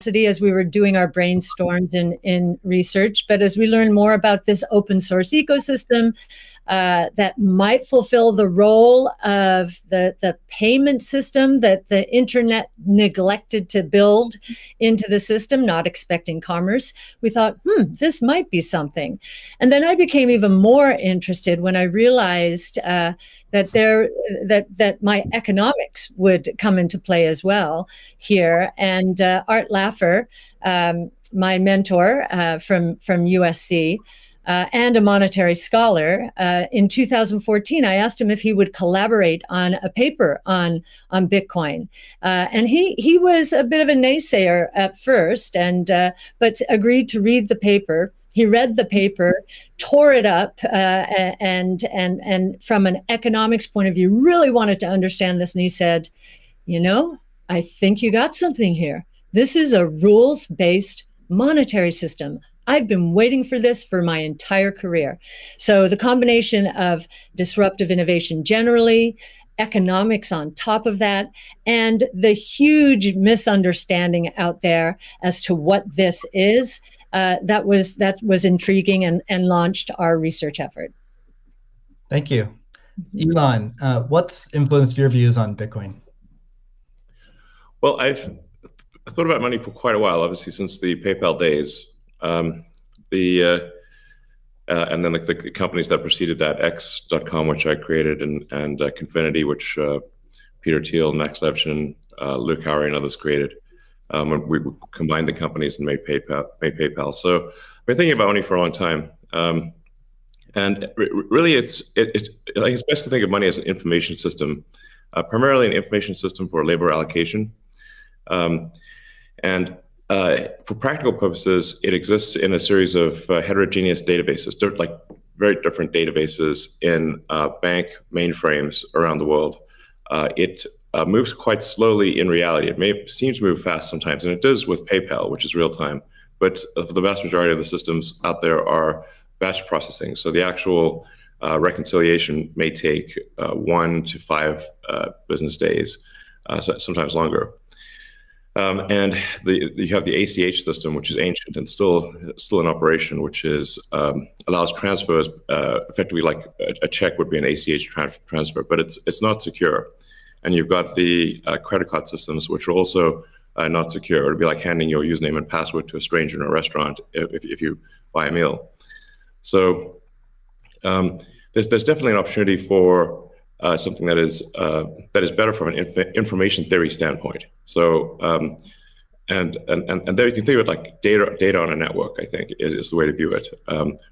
curiosity as we were doing our brainstorms in research. But as we learned more about this open source ecosystem that might fulfill the role of the payment system that the internet neglected to build into the system, not expecting commerce, we thought, this might be something. And then I became even more interested when I realized that my economics would come into play as well here. And Art Laffer, my mentor from USC, and a monetary scholar, in 2014, I asked him if he would collaborate on a paper on Bitcoin, and he was a bit of a naysayer at first, but agreed to read the paper. He read the paper, tore it up, and from an economics point of view, really wanted to understand this. And he said, I think you got something here. This is a rules-based monetary system. I've been waiting for this for my entire career. So the combination of disruptive innovation generally, economics on top of that, and the huge misunderstanding out there as to what this is, that was intriguing and launched our research effort. Thank you. Elon, what's influenced your views on Bitcoin? Well, I've thought about money for quite a while, obviously, since the PayPal days. And then the companies that preceded that, X.com, which I created, and Confinity, which Peter Thiel, Max Levchin, Luke Howry, and others created. When we combined the companies and made PayPal. So I've been thinking about money for a long time. And really, it's best to think of money as an information system, primarily an information system for labor allocation. For practical purposes, it exists in a series of heterogeneous databases, like very different databases in bank mainframes around the world. It moves quite slowly in reality. It may seem to move fast sometimes, and it does with PayPal, which is real time. But the vast majority of the systems out there are batch processing. So the actual reconciliation may take 1 to 5 business days, sometimes longer. And you have the ACH system, which is ancient and still in operation, which allows transfers effectively like a check would be an ACH transfer, but it's not secure. And you've got the credit card systems, which are also not secure. It would be like handing your username and password to a stranger in a restaurant if you buy a meal. So there's definitely an opportunity for something that is better from an information theory standpoint. So and there you can think of it like data on a network. I think is the way to view it.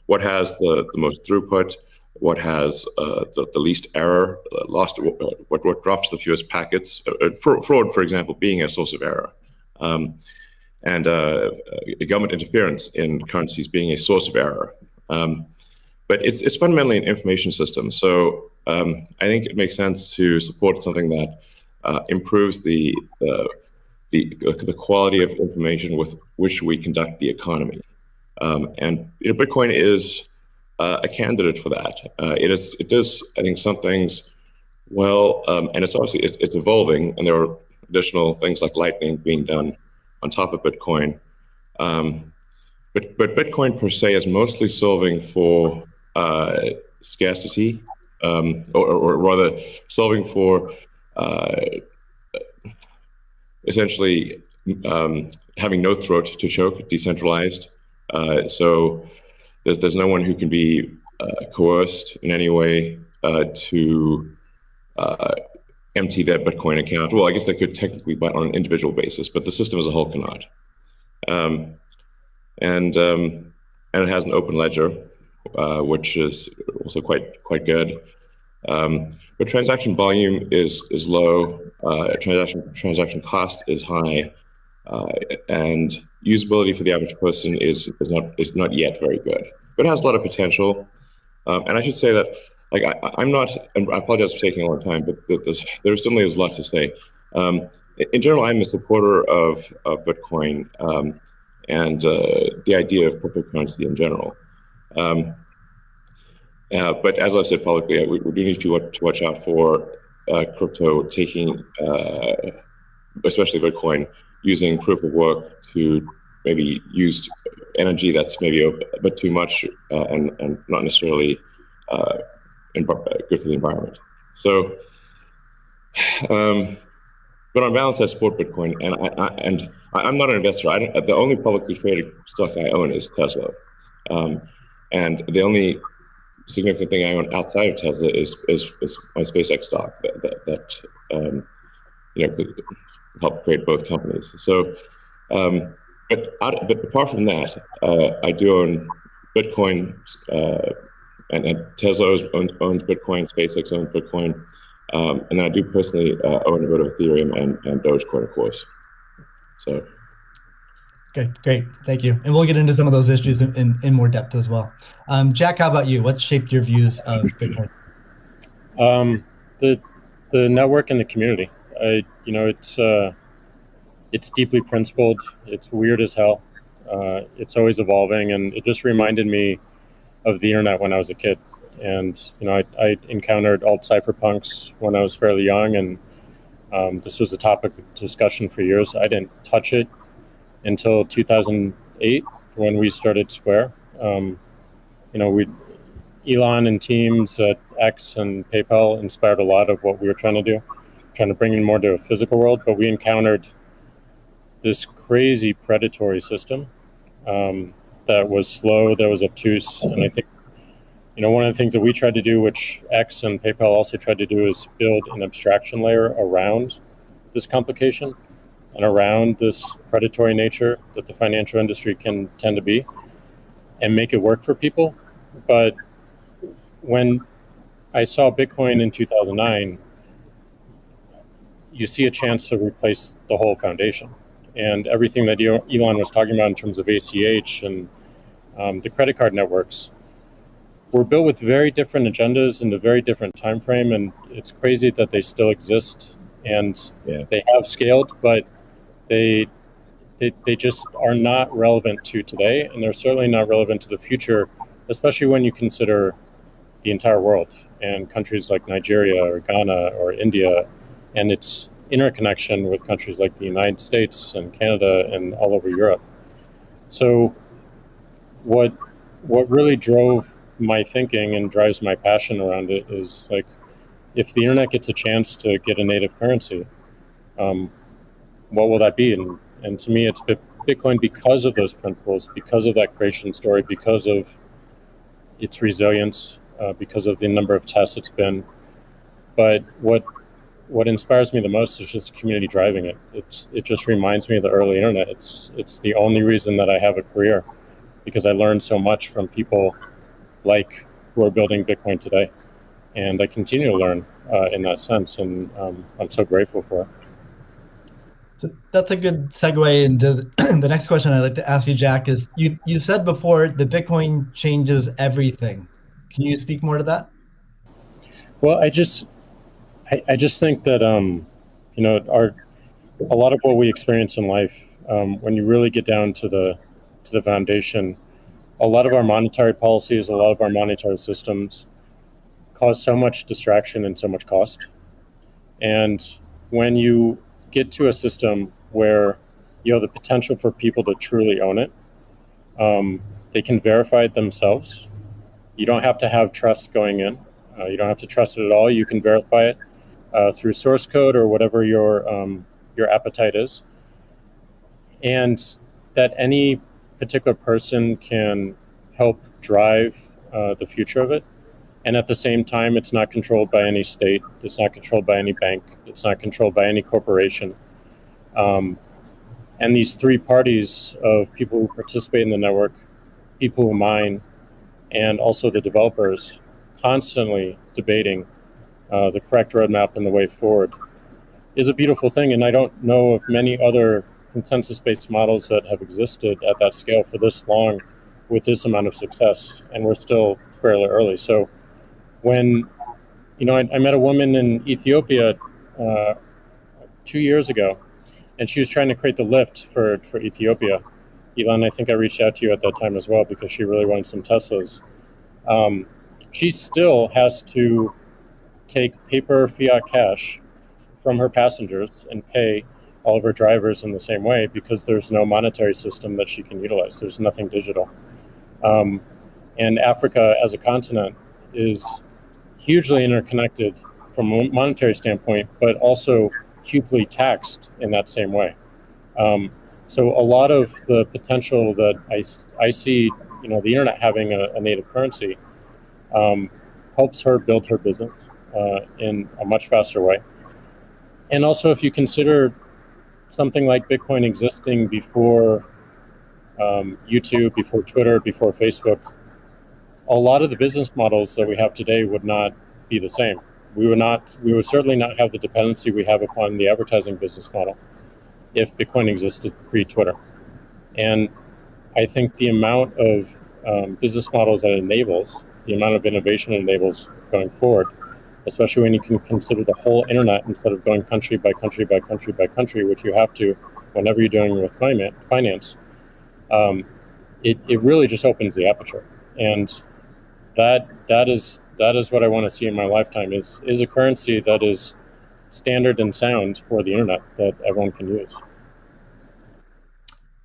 What has the most throughput? What has the least error? What drops the fewest packets? Fraud, for example, being a source of error, and government interference in currencies being a source of error. But it's fundamentally an information system. So I think it makes sense to support something that improves the quality of information with which we conduct the economy. And Bitcoin is a candidate for that. It does, I think, some things well, and it's obviously it's evolving, and there are additional things like Lightning being done on top of Bitcoin. But Bitcoin per se is mostly solving for scarcity, or rather solving for essentially having no throat to choke, decentralized. So there's no one who can be coerced in any way to empty their Bitcoin account. Well, I guess they could technically, but on an individual basis, but the system as a whole cannot. And it has an open ledger, which is also quite good. But transaction volume is low. Transaction cost is high, and usability for the average person is not yet very good. But it has a lot of potential. And I should say that, like, I'm not, and I apologize for taking a long time, but there certainly is a lot to say. In general, I'm a supporter of Bitcoin and the idea of cryptocurrency in general. But as I've said publicly, we do need to watch out for crypto taking, especially Bitcoin, using proof of work to maybe use energy that's maybe a bit too much and not necessarily good for the environment. So, but on balance, I support Bitcoin, and I'm not an investor. The only publicly traded stock I own is Tesla, and the only significant thing I own outside of Tesla is my SpaceX stock that helped create both companies. So, but apart from that, I do own Bitcoin, and Tesla owns Bitcoin, SpaceX owns Bitcoin, and I do personally own a bit of Ethereum and Dogecoin, of course. So. Okay, great, thank you. And we'll get into some of those issues in more depth as well. Jack, how about you? What shaped your views of Bitcoin? The network and the community. It's deeply principled. It's weird as hell. It's always evolving, and it just reminded me of the internet when I was a kid. And I encountered alt cypherpunks when I was fairly young, and this was a topic of discussion for years. I didn't touch it until 2008 when we started Square. Elon and teams at X and PayPal inspired a lot of what we were trying to do, trying to bring in more to a physical world. But we encountered this crazy predatory system that was slow, that was obtuse. And I think, one of the things that we tried to do, which X and PayPal also tried to do, is build an abstraction layer around this complication and around this predatory nature that the financial industry can tend to be, and make it work for people. But when I saw Bitcoin in 2009, you see a chance to replace the whole foundation. And everything that Elon was talking about in terms of ACH and the credit card networks were built with very different agendas in a very different time frame. And it's crazy that they still exist, and they have scaled, but they just are not relevant to today, and they're certainly not relevant to the future, especially when you consider the entire world and countries like Nigeria or Ghana or India, and its interconnection with countries like the United States and Canada and all over Europe. So what really drove my thinking and drives my passion around it is, like, if the internet gets a chance to get a native currency, what will that be? And to me, it's Bitcoin, because of those principles, because of that creation story, because of its resilience, because of the number of tests it's been. But what inspires me the most is just the community driving it. It just reminds me of the early internet. It's the only reason that I have a career, because I learned so much from people like who are building Bitcoin today, and I continue to learn in that sense, and I'm so grateful for it. So that's a good segue into the next question I'd like to ask you, Jack. Is you said before that Bitcoin changes everything. Can you speak more to that? Well, I just think that a lot of what we experience in life, when you really get down to the foundation, a lot of our monetary policies, a lot of our monetary systems cause so much distraction and so much cost. And when you get to a system where you have the potential for people to truly own it, they can verify it themselves. You don't have to have trust going in. You don't have to trust it at all. You can verify it through source code or whatever your appetite is, and that any particular person can help drive the future of it. And at the same time, it's not controlled by any state. It's not controlled by any bank. It's not controlled by any corporation. And these three parties of people who participate in the network, people who mine, and also the developers, constantly debating the correct roadmap and the way forward, is a beautiful thing. And I don't know of many other consensus-based models that have existed at that scale for this long with this amount of success. And we're still fairly early. So when, I met a woman in Ethiopia 2 years ago, and she was trying to create the lift for Ethiopia. Elon, I think I reached out to you at that time as well, because she really wanted some Teslas. She still has to take paper fiat cash from her passengers and pay all of her drivers in the same way because there's no monetary system that she can utilize. There's nothing digital. And Africa as a continent is hugely interconnected from a monetary standpoint, but also hugely taxed in that same way. So a lot of the potential that I see, the internet having a native currency helps her build her business in a much faster way. And also, if you consider something like Bitcoin existing before YouTube, before Twitter, before Facebook, a lot of the business models that we have today would not be the same. We would certainly not have the dependency we have upon the advertising business model if Bitcoin existed pre-Twitter. And I think the amount of business models that it enables, the amount of innovation it enables going forward, especially when you can consider the whole internet instead of going country by country by country by country, which you have to whenever you're doing with finance, it really just opens the aperture. And that is what I want to see in my lifetime is a currency that is standard and sound for the internet that everyone can use.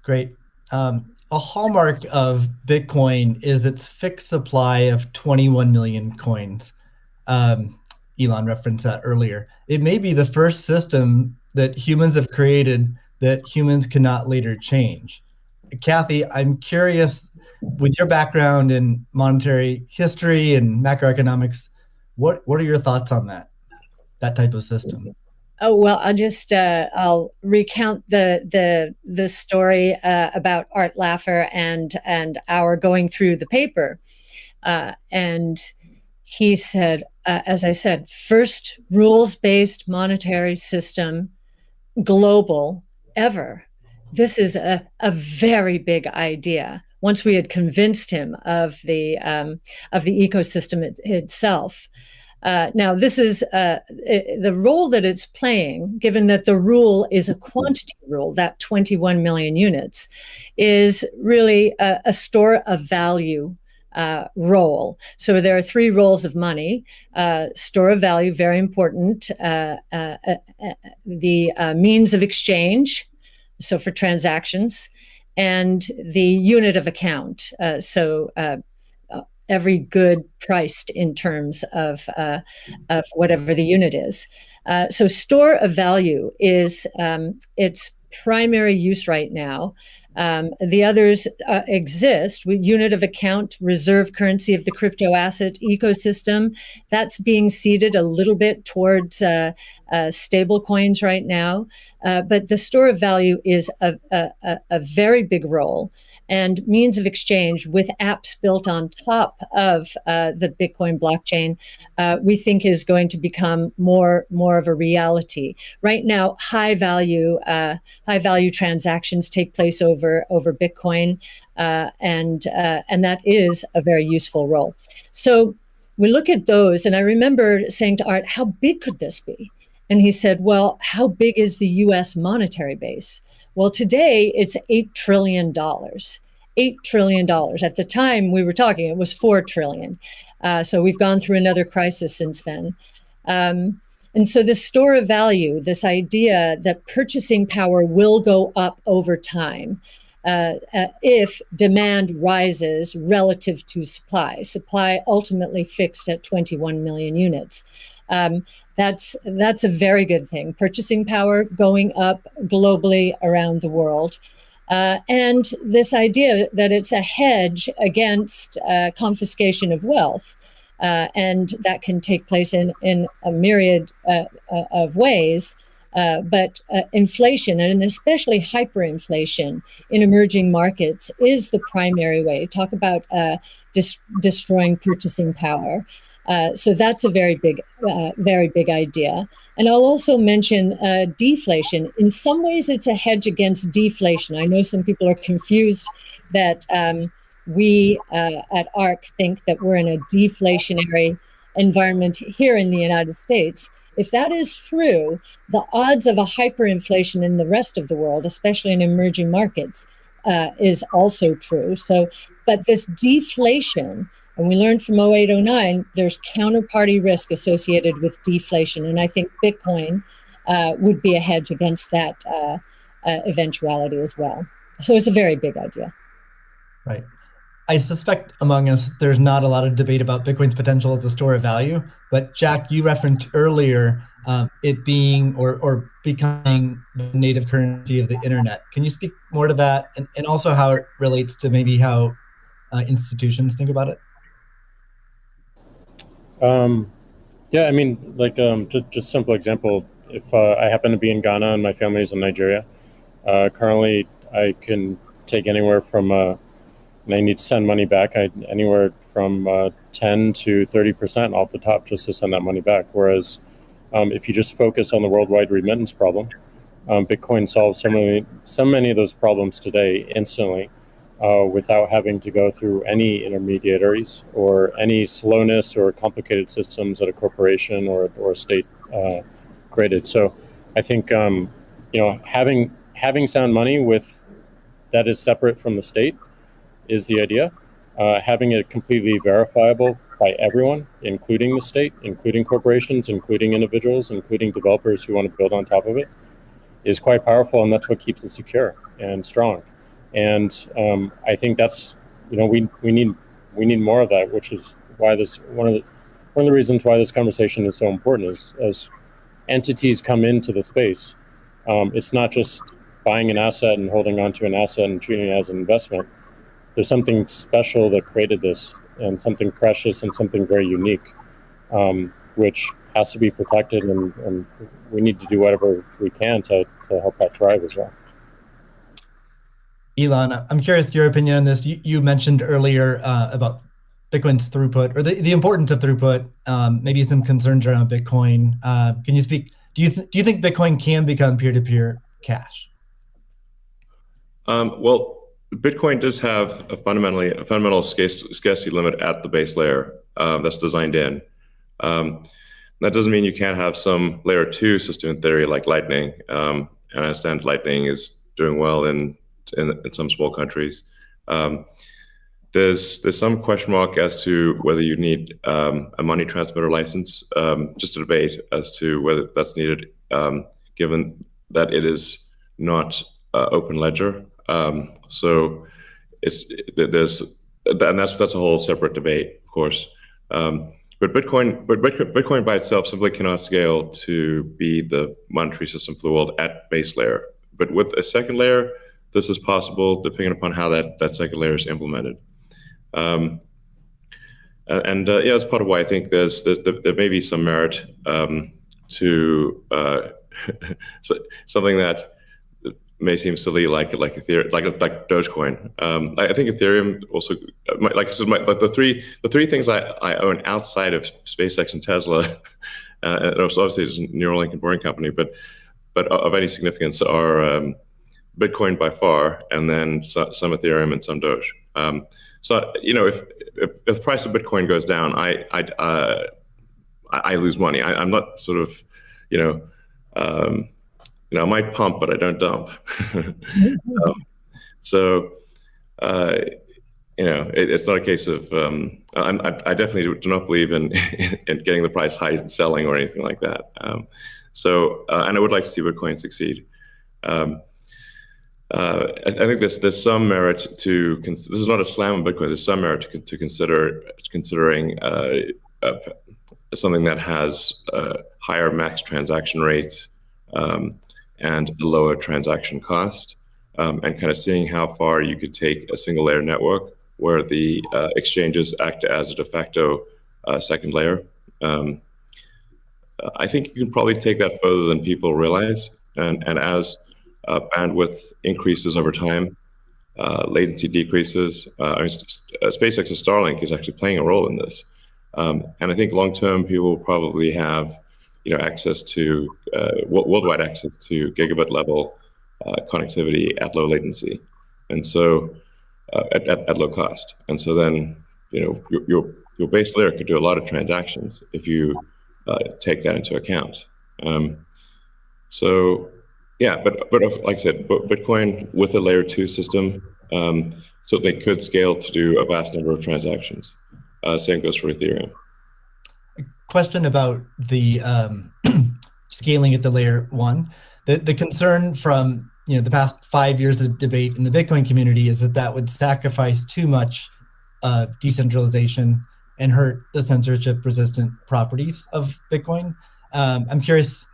Great. A hallmark of Bitcoin is its fixed supply of 21 million coins. Elon referenced that earlier. It may be the first system that humans have created that humans cannot later change. Kathy, I'm curious, with your background in monetary history and macroeconomics, what are your thoughts on that type of system? Oh, well, I'll recount the story about Art Laffer and our going through the paper. And he said, as I said, first rules-based monetary system, global, ever. This is a very big idea. Once we had convinced him of the ecosystem itself. Now, this is the role that it's playing, given that the rule is a quantity rule, that 21 million units, is really a store of value role. So there are three roles of money. Store of value, very important. The means of exchange, so for transactions, and the unit of account. Every good priced in terms of whatever the unit is. So store of value is its primary use right now. The others exist. Unit of account, reserve currency of the crypto asset ecosystem. That's being seeded a little bit towards stable coins right now. But the store of value is a very big role. And means of exchange with apps built on top of the Bitcoin blockchain, we think is going to become more of a reality. Right now, high value transactions take place over Bitcoin, and that is a very useful role. So we look at those, and I remember saying to Art, "How big could this be?" And he said, "Well, how big is the U.S. monetary base?" Well, today it's $8 trillion. $8 trillion. At the time we were talking, it was $4 trillion. So we've gone through another crisis since then. And so the store of value, this idea that purchasing power will go up over time if demand rises relative to supply. Supply ultimately fixed at 21 million units. That's a very good thing. Purchasing power going up globally around the world. And this idea that it's a hedge against confiscation of wealth. And that can take place in a myriad of ways. But inflation, and especially hyperinflation in emerging markets, is the primary way. Talk about destroying purchasing power. So that's a very big idea. And I'll also mention deflation. In some ways, it's a hedge against deflation. I know some people are confused that we at ARC think that we're in a deflationary environment here in the United States. If that is true, the odds of a hyperinflation in the rest of the world, especially in emerging markets, is also true. So, but this deflation, and we learned from 08, 09, there's counterparty risk associated with deflation. And I think Bitcoin would be a hedge against that eventuality as well. So it's a very big idea. Right. I suspect among us, there's not a lot of debate about Bitcoin's potential as a store of value. But Jack, you referenced earlier it being or becoming the native currency of the internet. Can you speak more to that, and also how it relates to maybe how institutions think about it? Yeah, I mean, like just simple example. If I happen to be in Ghana and my family is in Nigeria, currently I can take anywhere from and I need to send money back, anywhere from 10 to 30% off the top just to send that money back. Whereas if you just focus on the worldwide remittance problem, Bitcoin solves so many of those problems today instantly without having to go through any intermediaries or any slowness or complicated systems that a corporation or a state created. So I think having sound money that is separate from the state is the idea. Having it completely verifiable by everyone, including the state, including corporations, including individuals, including developers who want to build on top of it, is quite powerful, and that's what keeps it secure and strong. And I think that's we need more of that, which is why one of the reasons why this conversation is so important is as entities come into the space, it's not just buying an asset and holding on to an asset and treating it as an investment. There's something special that created this, and something precious and something very unique, which has to be protected, and we need to do whatever we can to help that thrive as well. Elon, I'm curious your opinion on this. You mentioned earlier about Bitcoin's throughput, or the importance of throughput, maybe some concerns around Bitcoin. Can you speak? Do you think Bitcoin can become peer-to-peer cash? Well, Bitcoin does have a fundamental scarcity limit at the base layer that's designed in. That doesn't mean you can't have some layer 2 system in theory like Lightning. And I understand Lightning is doing well in some small countries. There's some question mark as to whether you need a money transmitter license. Just a debate as to whether that's needed, given that it is not open ledger. So that's a whole separate debate, of course. But Bitcoin by itself simply cannot scale to be the monetary system for the world at base layer. But with a second layer, this is possible depending upon how that second layer is implemented. That's part of why I think there may be some merit to something that may seem silly, like Ethereum, like Dogecoin. I think Ethereum also, like I said, the three things I own outside of SpaceX and Tesla, and obviously it's a Neuralink and Boring Company, but of any significance are Bitcoin by far, and then some Ethereum and some Doge. So if the price of Bitcoin goes down, I lose money. I'm not sort of I might pump, but I don't dump. It's not a case of. I definitely do not believe in getting the price high and selling or anything like that. And I would like to see Bitcoin succeed. I think there's some merit to. This is not a slam on Bitcoin. There's some merit to considering something that has higher max transaction rates. And a lower transaction cost, and kind of seeing how far you could take a single layer network where the exchanges act as a de facto second layer. I think you can probably take that further than people realize, and as bandwidth increases over time, latency decreases. SpaceX's Starlink is actually playing a role in this, and I think long term people will probably have access to worldwide access to gigabit level connectivity at low latency, and so at low cost. And so then your base layer could do a lot of transactions if you take that into account. But like I said, Bitcoin with a layer 2 system certainly could scale to do a vast number of transactions. Same goes for Ethereum. Question about the scaling at the layer one. The concern from the past 5 years of debate in the Bitcoin community is that would sacrifice too much decentralization and hurt the censorship-resistant properties of Bitcoin. I'm curious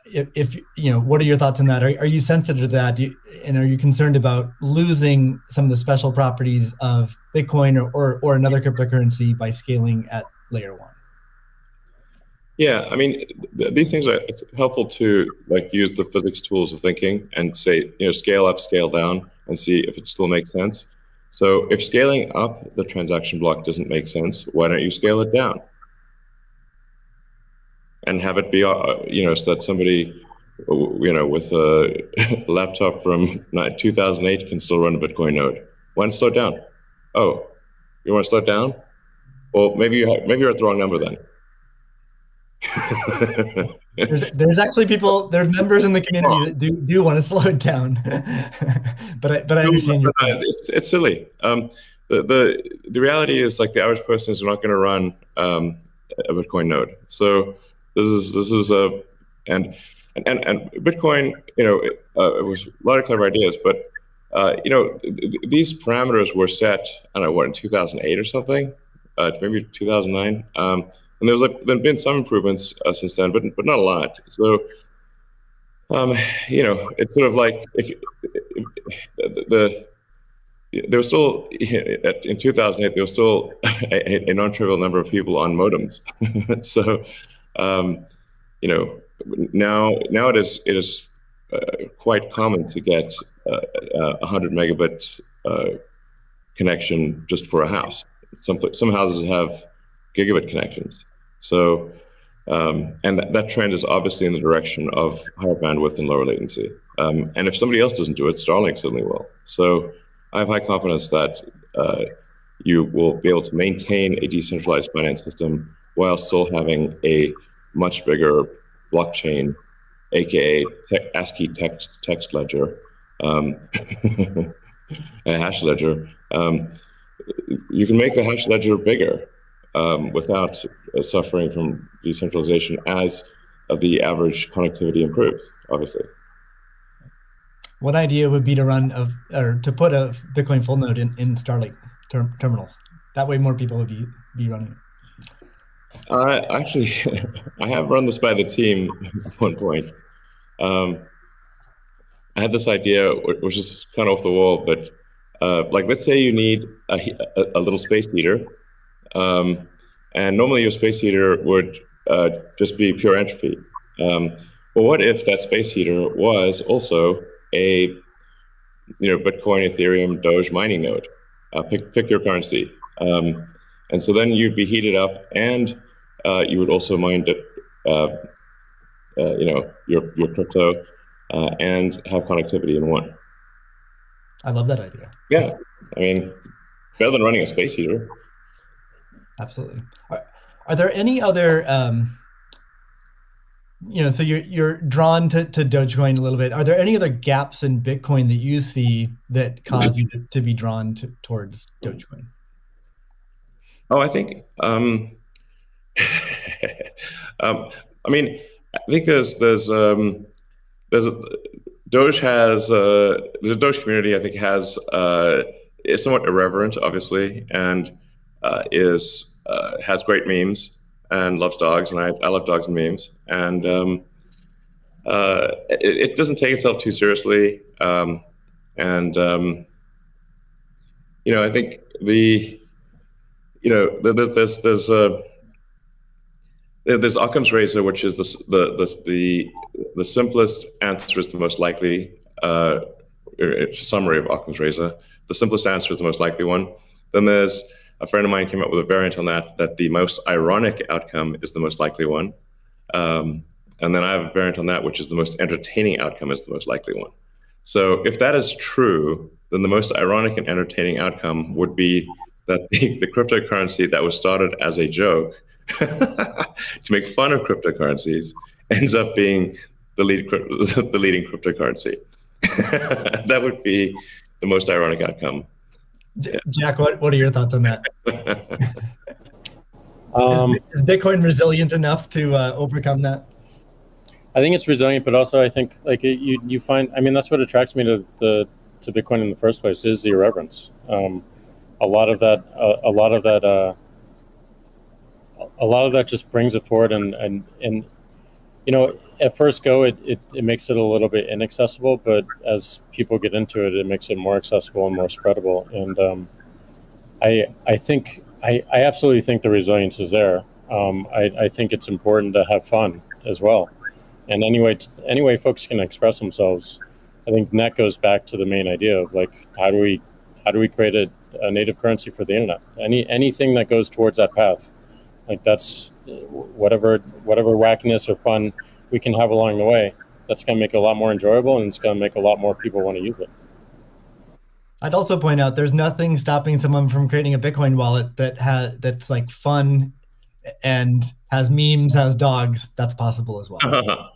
if what are your thoughts on that? Are you sensitive to that? And are you concerned about losing some of the special properties of Bitcoin or another cryptocurrency by scaling at layer one? Yeah, I mean, these things are, it's helpful to use the physics tools of thinking and say, scale up, scale down, and see if it still makes sense. So if scaling up the transaction block doesn't make sense, why don't you scale it down? And have it be, so that somebody, with a laptop from 2008 can still run a Bitcoin node. Why not slow it down? Oh, you want to slow it down? Well, maybe you're at the wrong number then. there's actually there's members in the community that do want to slow it down, but I understand your point. It's silly. The reality is the average person is not going to run a Bitcoin node. So this is and Bitcoin, it was a lot of clever ideas, but these parameters were set, I don't know, in 2008 or something, maybe 2009. And there's been some improvements since then, but not a lot. So, it's sort of if there was still in 2008 there was still a non-trivial number of people on modems. So, now it is quite common to get 100 megabit connection just for a house. Some houses have gigabit connections. So, and that trend is obviously in the direction of higher bandwidth and lower latency. And if somebody else doesn't do it, Starlink certainly will. So I have high confidence that you will be able to maintain a decentralized finance system while still having a much bigger blockchain, aka ASCII text ledger, a hash ledger. You can make the hash ledger bigger without suffering from decentralization as the average connectivity improves, obviously. One idea would be to put a Bitcoin full node in Starlink terminals. That way more people would be running it. Actually, I have run this by the team at one point. I had this idea, which is kind of off the wall, but let's say you need a little space heater. And normally your space heater would just be pure entropy. Well, what if that space heater was also a Bitcoin, Ethereum, Doge mining node? Pick your currency. And so then you'd be heated up, and you would also mine your crypto and have connectivity in one. I love that idea. Yeah, I mean, better than running a space heater. Absolutely. Are there any other, so you're drawn to Dogecoin a little bit. Are there any other gaps in Bitcoin that you see that cause you to be drawn towards Dogecoin? Oh, I think, I mean, I think there's Doge has, the Doge community, I think, is somewhat irreverent, obviously, and has great memes and loves dogs, and I love dogs and memes, and it doesn't take itself too seriously, and I think there's Occam's razor, which is the simplest answer is the most likely. It's a summary of Occam's razor. The simplest answer is the most likely one. Then there's a friend of mine came up with a variant on that the most ironic outcome is the most likely one. And then I have a variant on that, which is the most entertaining outcome is the most likely one. So if that is true, then the most ironic and entertaining outcome would be that the cryptocurrency that was started as a joke to make fun of cryptocurrencies ends up being the leading cryptocurrency. That would be the most ironic outcome. Yeah. Jack, what are your thoughts on that? Is Bitcoin resilient enough to overcome that? I think it's resilient, but also I think like you find, I mean, that's what attracts me to Bitcoin in the first place is the irreverence. A lot of that, a lot of that just brings it forward, and you know, at first go, it makes it a little bit inaccessible, but as people get into it, it makes it more accessible and more spreadable. And I absolutely think the resilience is there. I think it's important to have fun as well. And anyway, folks can express themselves. I think that goes back to the main idea of like, how do we create a native currency for the internet? Anything that goes towards that path, like that's whatever wackiness or fun we can have along the way. That's going to make it a lot more enjoyable, and it's going to make a lot more people want to use it. I'd also point out there's nothing stopping someone from creating a Bitcoin wallet that's like fun and has memes, has dogs. That's possible as well.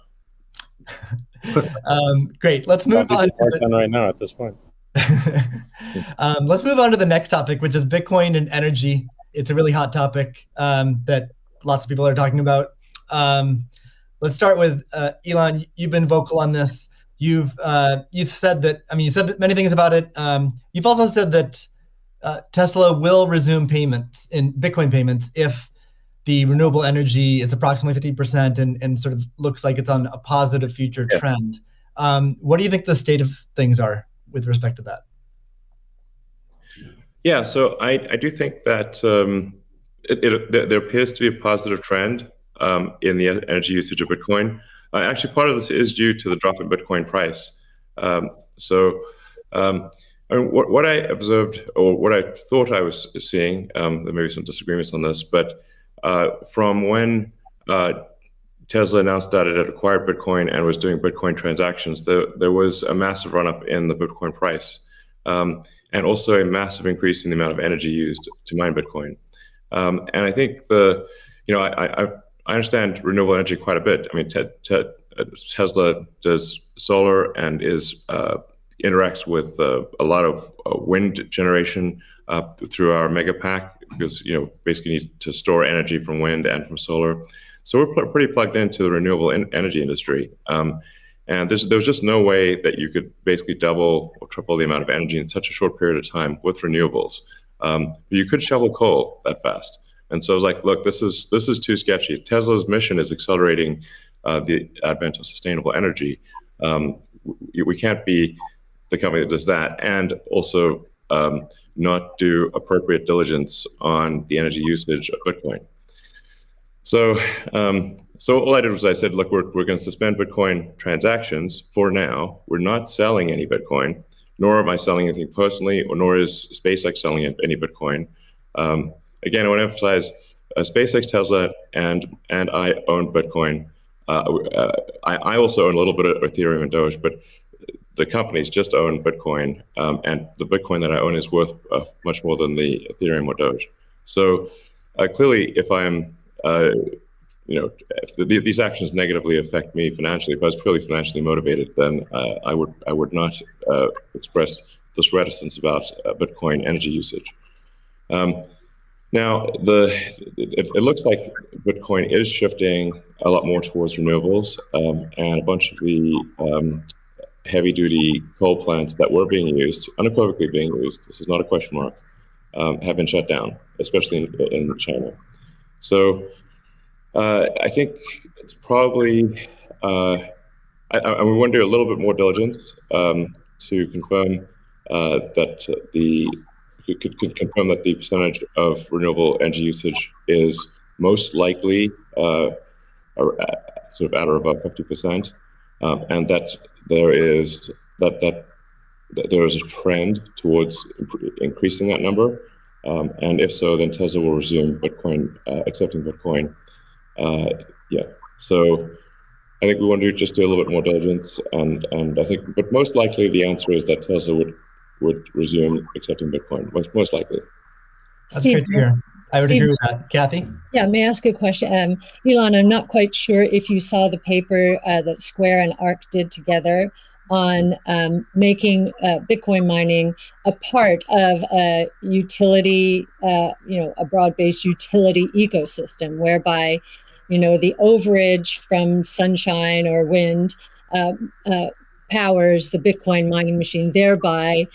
Great. Let's move on. Right now at this point. Let's move on to the next topic, which is Bitcoin and energy. It's a really hot topic that lots of people are talking about. Let's start with Elon. You've been vocal on this. You've said that. I mean, you said many things about it. You've also said that Tesla will resume payments in Bitcoin payments if the renewable energy is approximately 50% and sort of looks like it's on a positive future trend. What do you think the state of things are with respect to that? Yeah, so I do think that there appears to be a positive trend in the energy usage of Bitcoin. Actually, part of this is due to the drop in Bitcoin price. I mean, what I observed, or what I thought I was seeing, there may be some disagreements on this, but from when Tesla announced that it had acquired Bitcoin and was doing Bitcoin transactions, there was a massive run-up in the Bitcoin price, and also a massive increase in the amount of energy used to mine Bitcoin. And I think I understand renewable energy quite a bit. I mean, Tesla does solar and interacts with a lot of wind generation through our mega pack, because basically need to store energy from wind and from solar. So we're pretty plugged into the renewable energy industry. And there's just no way that you could basically double or triple the amount of energy in such a short period of time with renewables. You could shovel coal that fast. And so I was like, look, this is too sketchy. Tesla's mission is accelerating the advent of sustainable energy. We can't be the company that does that and also not do appropriate diligence on the energy usage of Bitcoin. So all I did was I said, look, we're going to suspend Bitcoin transactions for now. We're not selling any Bitcoin, nor am I selling anything personally, nor is SpaceX selling any Bitcoin. Again, I want to emphasize SpaceX, Tesla, and I own Bitcoin. I also own a little bit of Ethereum and Doge, but the companies just own Bitcoin, and the Bitcoin that I own is worth much more than the Ethereum or Doge. So clearly, if I'm if these actions negatively affect me financially, if I was purely financially motivated, then I would not express this reticence about Bitcoin energy usage. Now, it looks like Bitcoin is shifting a lot more towards renewables, and a bunch of the heavy-duty coal plants that were being used, unequivocally being used, this is not a question mark, have been shut down, especially in China. So I think it's probably, we want to do a little bit more diligence to confirm confirm that the percentage of renewable energy usage is most likely sort of at or above 50%, and that there is a trend towards increasing that number, and if so, then Tesla will resume Bitcoin, accepting Bitcoin. So I think we want to just do a little bit more diligence, and I think, but most likely the answer is that Tesla would resume accepting Bitcoin, most likely. That's great to hear. I would agree with that. Kathy? Yeah, may I ask a question? Elon, I'm not quite sure if you saw the paper that Square and ARK did together on making Bitcoin mining a part of a utility, a broad-based utility ecosystem, whereby the overage from sunshine or wind powers the Bitcoin mining machine, thereby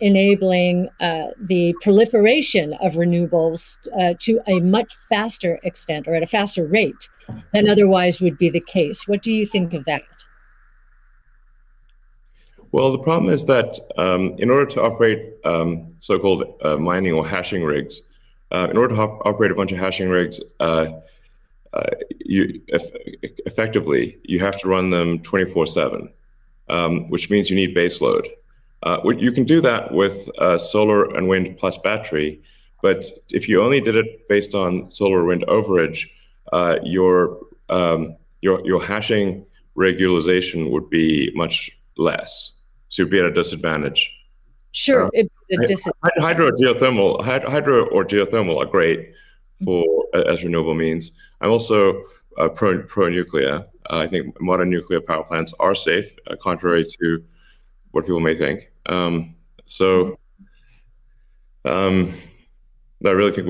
enabling the proliferation of renewables to a much faster extent, or at a faster rate than otherwise would be the case. What do you think of that? Well, the problem is that in order to operate so-called mining or hashing rigs, in order to operate a bunch of hashing rigs, effectively, you have to run them 24/7, which means you need base load. You can do that with solar and wind plus battery, but if you only did it based on solar wind overage, your hashing rig utilization would be much less. So you'd be at a disadvantage. Sure, hydro or geothermal are great as renewable means. I'm also pro nuclear. I think modern nuclear power plants are safe, contrary to what people may think. I really think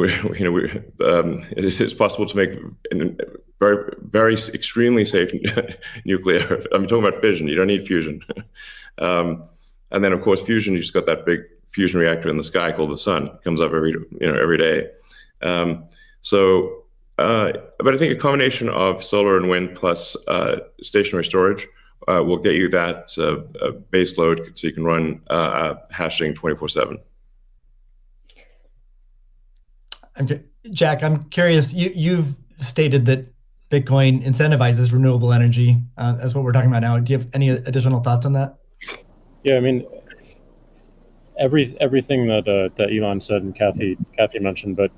it's possible to make very, very extremely safe nuclear. I'm talking about fission. You don't need fusion. And then, of course, fusion. You just got that big fusion reactor in the sky called the sun. It comes up every day. But I think a combination of solar and wind plus stationary storage will get you that base load, so you can run hashing 24/7. Okay, Jack, I'm curious. You've stated that Bitcoin incentivizes renewable energy. That's what we're talking about now. Do you have any additional thoughts on that? Yeah, I mean, everything that Elon said and Kathy mentioned, but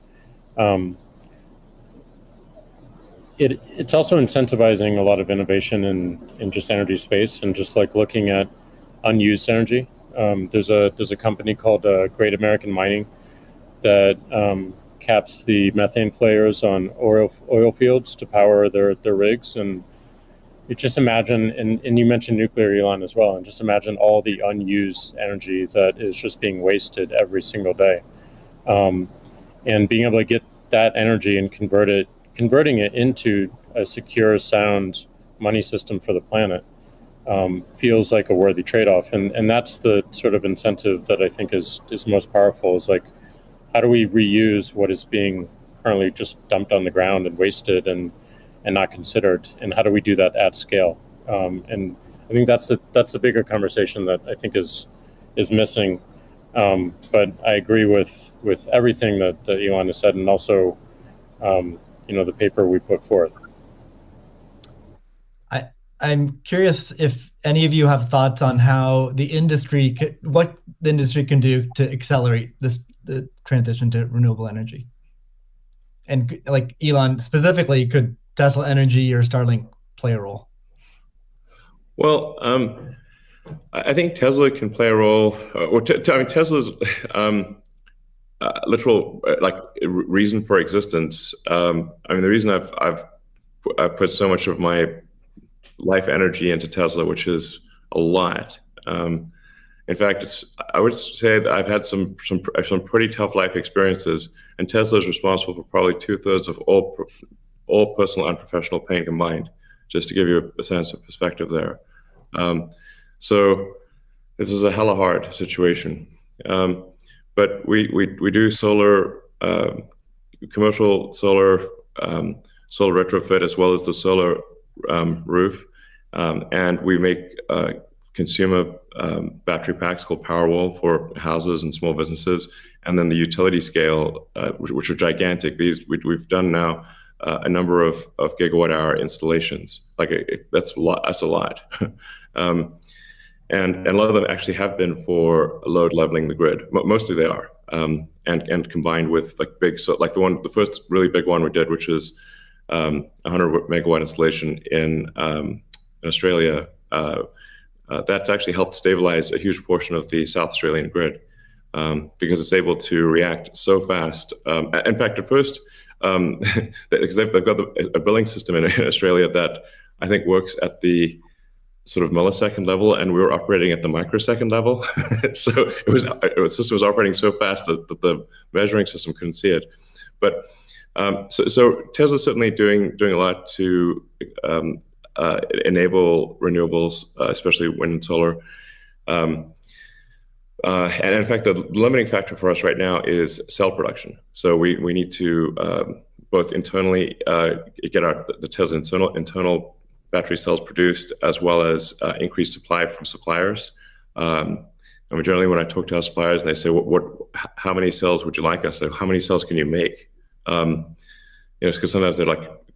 it's also incentivizing a lot of innovation in just energy space, and just like looking at unused energy. There's a company called Great American Mining that caps the methane flares on oil fields to power their rigs. And you just imagine, and you mentioned nuclear, Elon, as well, and just imagine all the unused energy that is just being wasted every single day. And being able to get that energy and converting it into a secure, sound money system for the planet feels like a worthy trade-off. And that's the sort of incentive that I think is most powerful, is like, how do we reuse what is being currently just dumped on the ground and wasted and not considered, and how do we do that at scale? And I think that's a bigger conversation that I think is missing. But I agree with everything that Elon has said, and also the paper we put forth. I'm curious if any of you have thoughts on how what the industry can do to accelerate the transition to renewable energy. And like Elon specifically, could Tesla Energy or Starlink play a role? Well, I think Tesla can play a role. Tesla's literal reason for existence. The reason I've put so much of my life energy into Tesla, which is a lot. In fact, I would say that I've had some pretty tough life experiences, and Tesla is responsible for probably 2/3 of all personal and professional pain combined. Just to give you a sense of perspective there. So this is a hella hard situation. But we do solar, commercial solar, solar retrofit, as well as the solar roof, and we make consumer battery packs called Powerwall for houses and small businesses, and then the utility scale, which are gigantic. These we've done now a number of gigawatt-hour installations. That's a lot. That's a lot. And a lot of them actually have been for load leveling the grid. Mostly they are, and combined with the first really big one we did, which is 100 megawatt installation in Australia. That's actually helped stabilize a huge portion of the South Australian grid, because it's able to react so fast. In fact, at first, because they've got a billing system in Australia that I think works at the sort of millisecond level, and we were operating at the microsecond level. So the system was operating so fast that the measuring system couldn't see it. But So Tesla's certainly doing a lot to enable renewables, especially wind and solar. And in fact, the limiting factor for us right now is cell production. So we need to both internally get the Tesla internal battery cells produced, as well as increase supply from suppliers. And generally, when I talk to our suppliers, and they say, how many cells would you like us? Like, how many cells can you make? Because sometimes they're like,